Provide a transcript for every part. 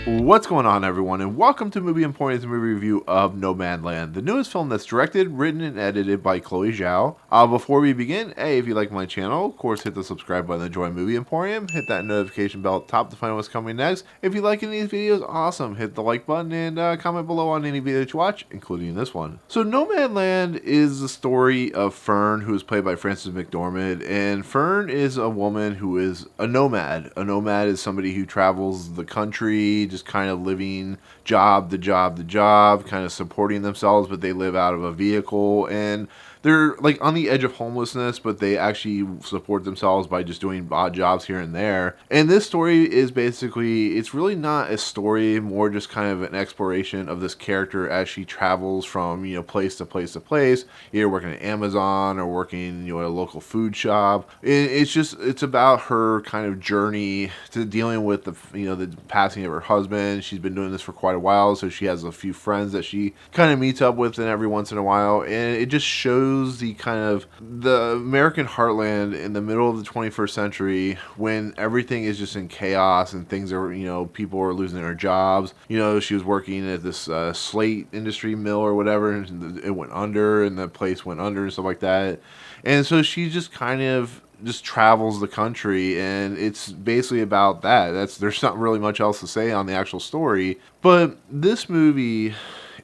What's going on, everyone, and welcome to Movie Emporium's movie review of Nomadland, the newest film that's directed, written, and edited by Chloé Zhao. Before we begin, hey, if you like my channel, of course, hit the subscribe button and join Movie Emporium. Hit that notification bell at the top to find out what's coming next. If you like any of these videos, awesome. Hit the like button and comment below on any video that you watch, including this one. So Nomadland is the story of Fern, who is played by Frances McDormand, and Fern is a woman who is a nomad. A nomad is somebody who travels the country, just kind of living job to job to job, kind of supporting themselves, but they live out of a vehicle, and they're like on the edge of homelessness, but they actually support themselves by just doing odd jobs here and there. And this story is basically, it's really not a story, more just kind of an exploration of this character as she travels from, place to place to place, either working at Amazon or working, at a local food shop. It's about her kind of journey to dealing with the passing of her husband. She's been doing this for quite a while, so she has a few friends that she kind of meets up with every once in a while, and it just shows the kind of the American heartland in the middle of the 21st century when everything is just in chaos and things are, people are losing their jobs. She was working at this slate industry mill or whatever, and it went under, and the place went under and stuff like that. And so she just kind of just travels the country, and it's basically about that. There's not really much else to say on the actual story, but this movie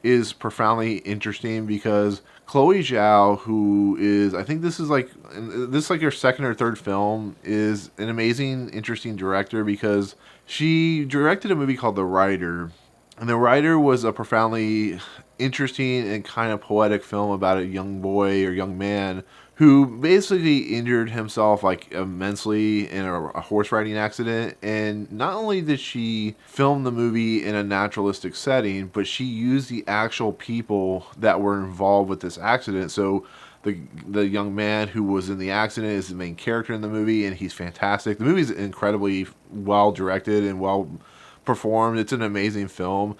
is profoundly interesting because Chloé Zhao, who is, I think this is like her second or third film, is an amazing, interesting director because she directed a movie called The Rider. And The Rider was a profoundly interesting and kind of poetic film about a young boy or young man who basically injured himself like immensely in a horse riding accident. And not only did she film the movie in a naturalistic setting, but she used the actual people that were involved with this accident. So the young man who was in the accident is the main character in the movie, and he's fantastic. The movie's incredibly well directed and well performed. It's an amazing film.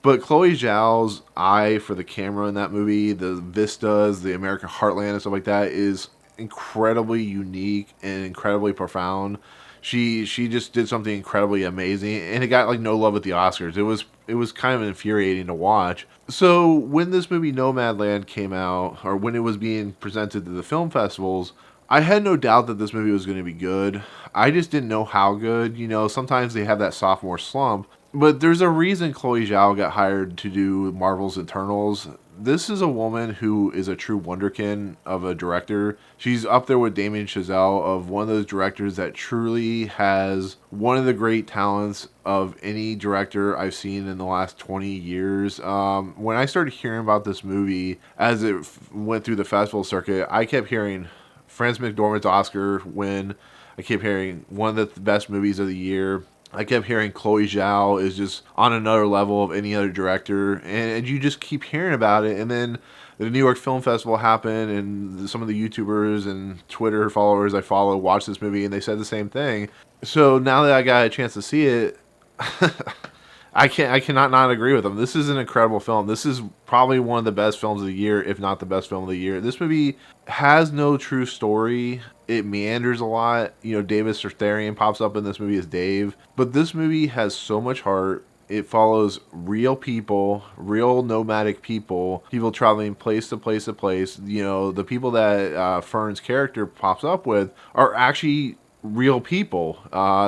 But Chloé Zhao's eye for the camera in that movie, the vistas, the American heartland and stuff like that is incredibly unique and incredibly profound. She just did something incredibly amazing, and it got like no love at the Oscars. It was kind of infuriating to watch. So when this movie Nomadland came out, or when it was being presented to the film festivals, I had no doubt that this movie was going to be good. I just didn't know how good. Sometimes they have that sophomore slump. But there's a reason Chloé Zhao got hired to do Marvel's Eternals. This is a woman who is a true wonderkin of a director. She's up there with Damien Chazelle of one of those directors that truly has one of the great talents of any director I've seen in the last 20 years. When I started hearing about this movie as it went through the festival circuit, I kept hearing Frances McDormand's Oscar win. I kept hearing one of the best movies of the year. I kept hearing Chloé Zhao is just on another level of any other director, and you just keep hearing about it. And then the New York Film Festival happened, and some of the YouTubers and Twitter followers I follow watched this movie, and they said the same thing. So now that I got a chance to see it, I cannot not agree with them. This is an incredible film. This is probably one of the best films of the year, if not the best film of the year. This movie has no true story. It meanders a lot. David Stratharian pops up in this movie as Dave. But this movie has so much heart. It follows real people, real nomadic people traveling place to place to place. The people that Fern's character pops up with are actually real people.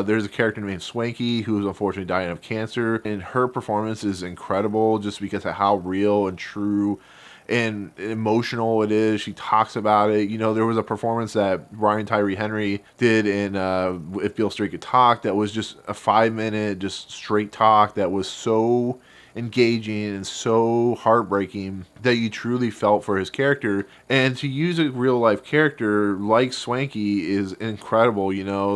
There's a character named Swankie who's unfortunately dying of cancer, and her performance is incredible just because of how real and true and emotional it is. She talks about it. There was a performance that Brian Tyree Henry did in If Beale Street Could Talk that was just a 5-minute just straight talk that was so engaging and so heartbreaking that you truly felt for his character. And to use a real life character like Swankie is incredible.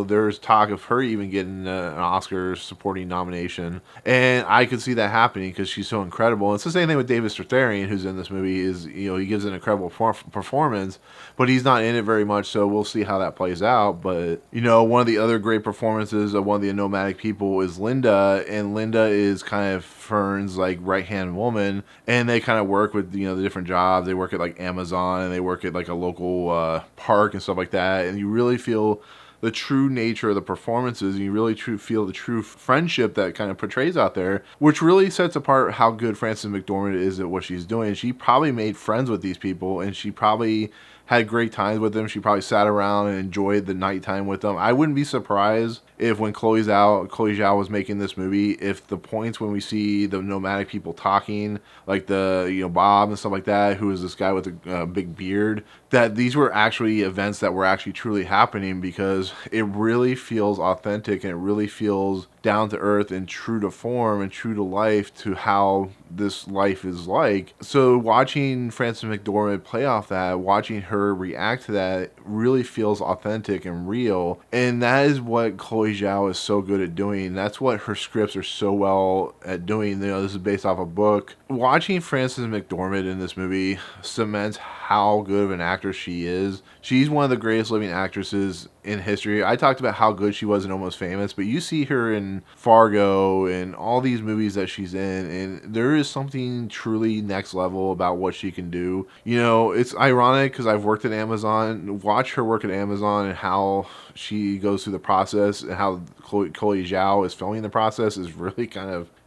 There's talk of her even getting an Oscar supporting nomination, and I could see that happening because she's so incredible. And it's the same thing with David Stratharian, who's in this movie. He gives an incredible performance, but he's not in it very much, so we'll see how that plays out. But one of the other great performances of one of the nomadic people is Linda, and Linda is kind of Fern's like right hand woman, and they kind of work with the different jobs. They work at like Amazon, and they work at like a local park and stuff like that, and you really feel the true nature of the performances, and you really feel the true friendship that kind of portrays out there, which really sets apart how good Frances McDormand is at what she's doing. She probably made friends with these people, and she probably had great times with them. She probably sat around and enjoyed the nighttime with them. I wouldn't be surprised if when Chloe Zhao was making this movie, if the points when we see the nomadic people talking, like the Bob and stuff like that, who is this guy with a big beard, that these were actually events that were actually truly happening, because it really feels authentic and it really feels down to earth and true to form and true to life, to how this life is like. So watching Frances McDormand play off that, watching her react to that, really feels authentic and real. And that is what Chloe Zhao is so good at doing. That's what her scripts are so well at doing. This is based off a book. Watching Frances McDormand in this movie cements how good of an actress she is. She's one of the greatest living actresses in history. I talked about how good she was in Almost Famous, but you see her in Fargo and all these movies that she's in, and there is something truly next level about what she can do. It's ironic because I've worked at Amazon. Watch her work at Amazon and how she goes through the process, and how Chloe Zhao is filming the process is really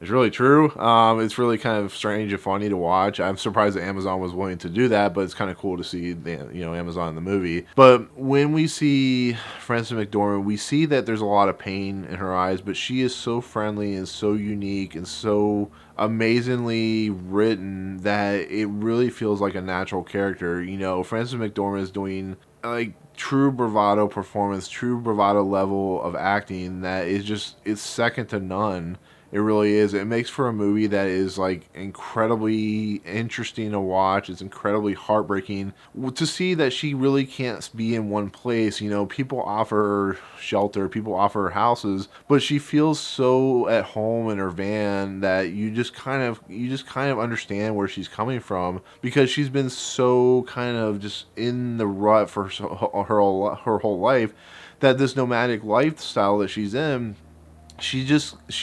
it's really true. It's really kind of strange and funny to watch. I'm surprised that Amazon was willing to do that, but it's kind of cool to see Amazon in the movie. But when we see Frances McDormand, we see that there's a lot of pain in her eyes, but she is so friendly and so unique and so amazingly written that it really feels like a natural character. Frances McDormand is doing like true bravado performance, true bravado level of acting that is it's second to none. It really is. It makes for a movie that is like incredibly interesting to watch. It's incredibly heartbreaking to see that she really can't be in one place. People offer her shelter, people offer her houses, but she feels so at home in her van that you just kind of understand where she's coming from, because she's been so kind of just in the rut for her whole life, that this nomadic lifestyle that she's in, she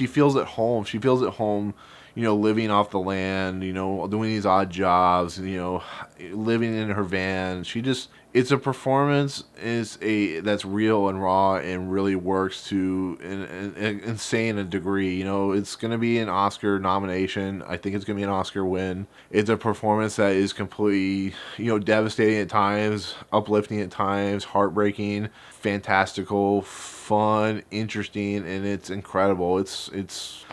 feels at home. She feels at home, living off the land, doing these odd jobs, living in her van. It's a performance that's real and raw and really works to an insane a degree. It's going to be an Oscar nomination. I think it's going to be an Oscar win. It's a performance that is completely, devastating at times, uplifting at times, heartbreaking, fantastical, fun, interesting, and it's incredible. It's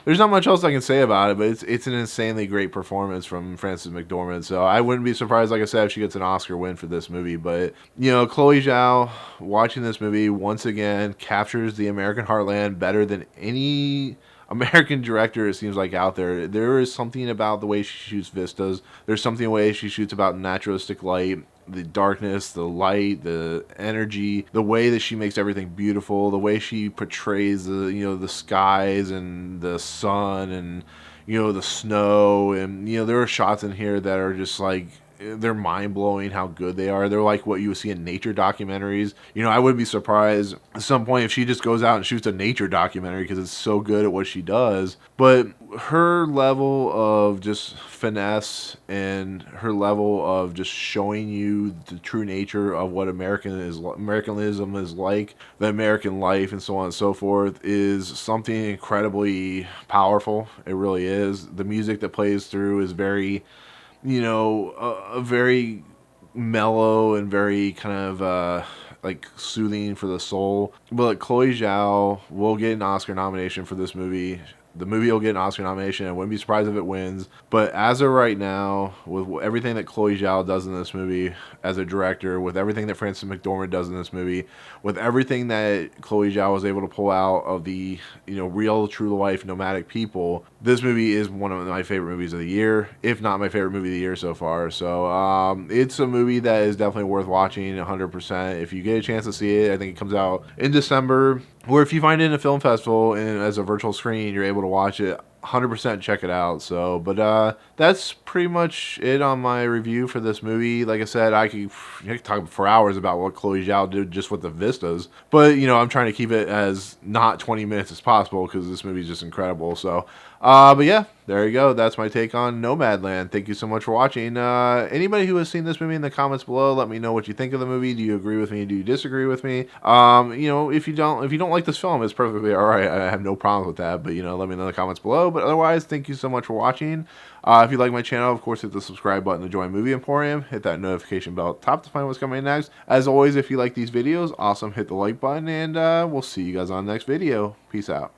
there's not much else I can say about it, but it's an insanely great performance from Frances McDormand. So I wouldn't be surprised, like I said, if she gets an Oscar win for this movie. But Chloe Zhao, watching this movie once again, captures the American heartland better than any American director, it seems like, out there. There is something about the way she shoots vistas. There's something the way she shoots about naturalistic light, the darkness, the light, the energy, the way that she makes everything beautiful, the way she portrays the skies and the sun and the snow, and there are shots in here that are just like, they're mind-blowing how good they are. They're like what you would see in nature documentaries. I wouldn't be surprised at some point if she just goes out and shoots a nature documentary, because it's so good at what she does. But her level of just finesse and her level of just showing you the true nature of what Americanism is like, the American life, and so on and so forth, is something incredibly powerful. It really is. The music that plays through is very, a very mellow and very kind of like soothing for the soul. But Chloe Zhao will get an Oscar nomination for this movie. The movie will get an Oscar nomination. I wouldn't be surprised if it wins. But as of right now, with everything that Chloe Zhao does in this movie as a director, with everything that Frances McDormand does in this movie, with everything that Chloe Zhao was able to pull out of the real, true-to-life nomadic people, this movie is one of my favorite movies of the year, if not my favorite movie of the year so far. So it's a movie that is definitely worth watching 100%. If you get a chance to see it, I think it comes out in December. Or if you find it in a film festival and as a virtual screen, you're able to watch it, 100% check it out. So, but that's pretty much it on my review for this movie. Like I said, I could talk for hours about what Chloe Zhao did just with the vistas. But, I'm trying to keep it as not 20 minutes as possible, because this movie is just incredible. So, but yeah. There you go. That's my take on Nomadland. Thank you so much for watching. Anybody who has seen this movie in the comments below, let me know what you think of the movie. Do you agree with me? Do you disagree with me? If you don't like this film, it's perfectly all right. I have no problems with that. But let me know in the comments below. But otherwise, thank you so much for watching. If you like my channel, of course, hit the subscribe button to join Movie Emporium. Hit that notification bell at the top to find what's coming next. As always, if you like these videos, awesome, hit the like button, and we'll see you guys on the next video. Peace out.